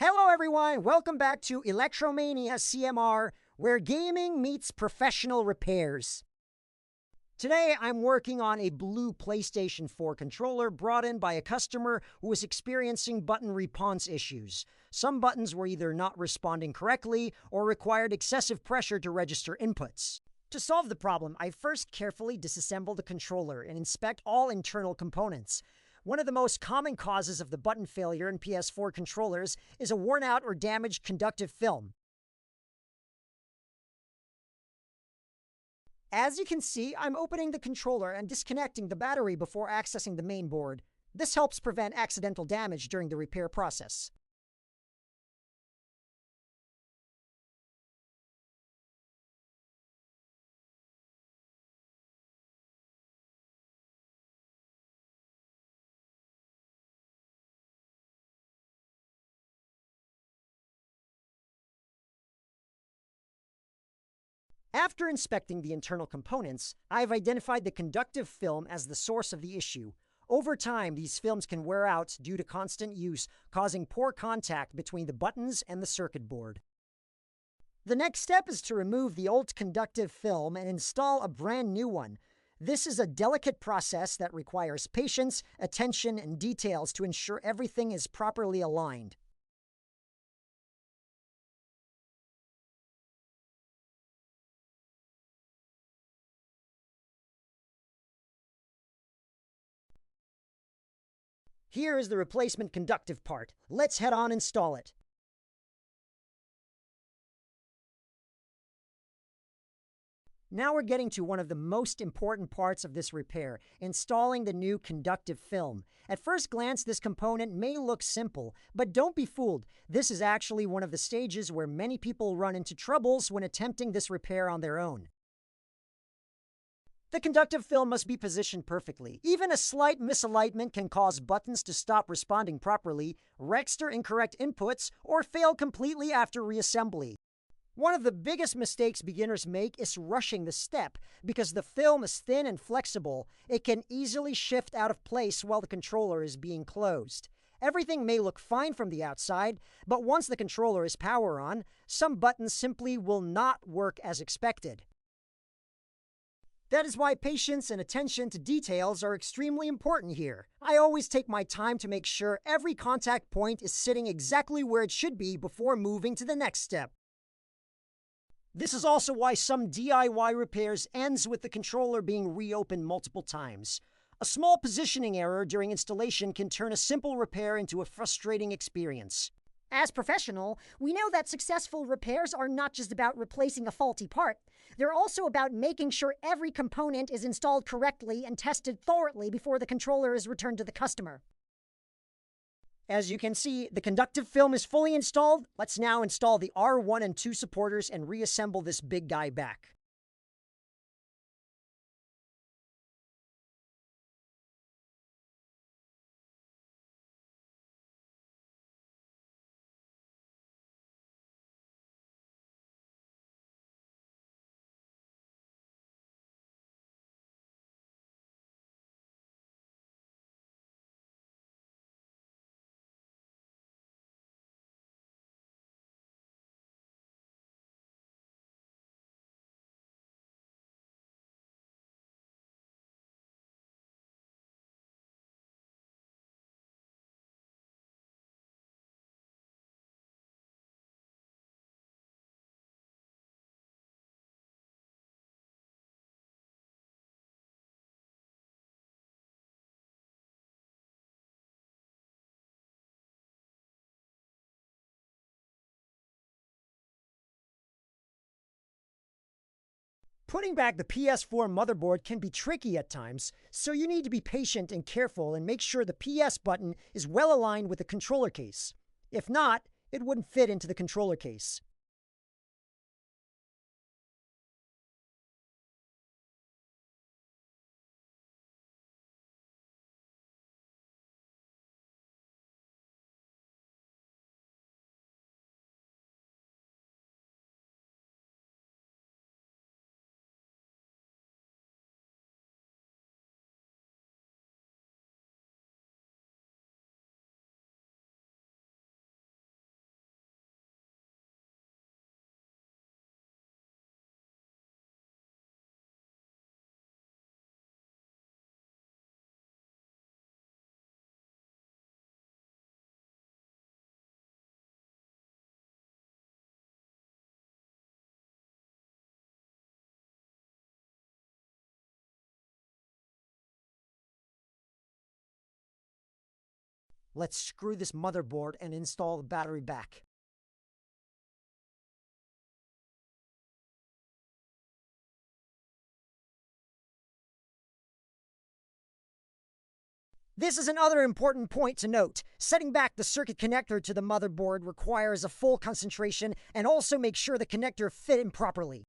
Hello everyone, welcome back to ElectromaniaCMR, where gaming meets professional repairs. Today I'm working on a blue PlayStation 4 controller brought in by a customer who was experiencing button response issues. Some buttons were either not responding correctly or required excessive pressure to register inputs. To solve the problem, I first carefully disassemble the controller and inspect all internal components. One of the most common causes of the button failure in PS4 controllers is a worn out or damaged conductive film. As you can see, I'm opening the controller and disconnecting the battery before accessing the main board. This helps prevent accidental damage during the repair process. After inspecting the internal components, I've identified the conductive film as the source of the issue. Over time, these films can wear out due to constant use, causing poor contact between the buttons and the circuit board. The next step is to remove the old conductive film and install a brand new one. This is a delicate process that requires patience, attention, and details to ensure everything is properly aligned. Here is the replacement conductive part. Let's head on and install it. Now we're getting to one of the most important parts of this repair, installing the new conductive film. At first glance, this component may look simple, but don't be fooled. This is actually one of the stages where many people run into troubles when attempting this repair on their own. The conductive film must be positioned perfectly. Even a slight misalignment can cause buttons to stop responding properly, register incorrect inputs, or fail completely after reassembly. One of the biggest mistakes beginners make is rushing the step. Because the film is thin and flexible, it can easily shift out of place while the controller is being closed. Everything may look fine from the outside, but once the controller is power on, some buttons simply will not work as expected. That is why patience and attention to details are extremely important here. I always take my time to make sure every contact point is sitting exactly where it should be before moving to the next step. This is also why some DIY repairs ends with the controller being reopened multiple times. A small positioning error during installation can turn a simple repair into a frustrating experience. As professional, we know that successful repairs are not just about replacing a faulty part. They're also about making sure every component is installed correctly and tested thoroughly before the controller is returned to the customer. As you can see, the conductive film is fully installed. Let's now install the R1 and 2 supporters and reassemble this big guy back. Putting back the PS4 motherboard can be tricky at times, so you need to be patient and careful and make sure the PS button is well aligned with the controller case. If not, it wouldn't fit into the controller case. Let's screw this motherboard and install the battery back. This is another important point to note. Setting back the circuit connector to the motherboard requires a full concentration and also make sure the connector fit in properly.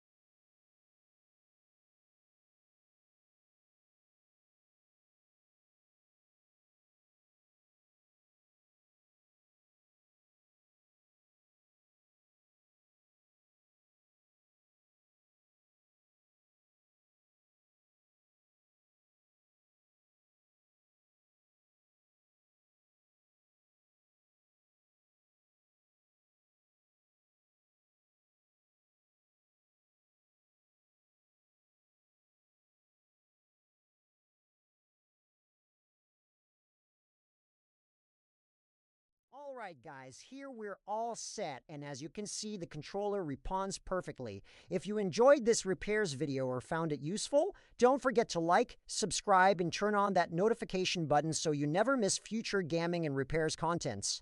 Alright guys, here we're all set, and as you can see, the controller responds perfectly. If you enjoyed this repairs video or found it useful, don't forget to like, subscribe, and turn on that notification button so you never miss future gaming and repairs contents.